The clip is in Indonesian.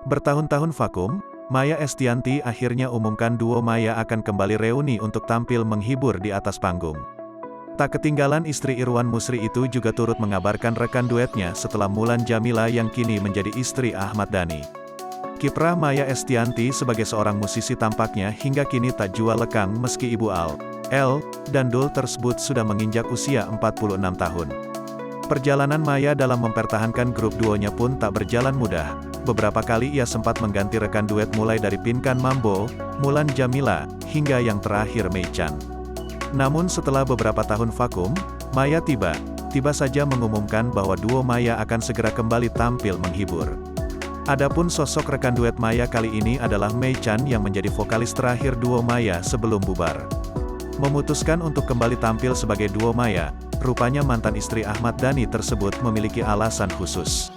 Bertahun-tahun vakum, Maya Estianty akhirnya umumkan duo Maya akan kembali reuni untuk tampil menghibur di atas panggung. Tak ketinggalan istri Irwan Musri itu juga turut mengabarkan rekan duetnya setelah Mulan Jameela yang kini menjadi istri Ahmad Dhani. Kiprah Maya Estianty sebagai seorang musisi tampaknya hingga kini tak jua lekang meski ibu L. dan Doel tersebut sudah menginjak usia 46 tahun. Perjalanan Maya dalam mempertahankan grup duonya pun tak berjalan mudah. Beberapa kali ia sempat mengganti rekan duet mulai dari Pinkan Mambo, Mulan Jameela, hingga yang terakhir Mei Chan. Namun setelah beberapa tahun vakum, Maya tiba saja mengumumkan bahwa duo Maya akan segera kembali tampil menghibur. Adapun sosok rekan duet Maya kali ini adalah Mei Chan yang menjadi vokalis terakhir duo Maya sebelum bubar. Memutuskan untuk kembali tampil sebagai duo Maya, rupanya mantan istri Ahmad Dhani tersebut memiliki alasan khusus.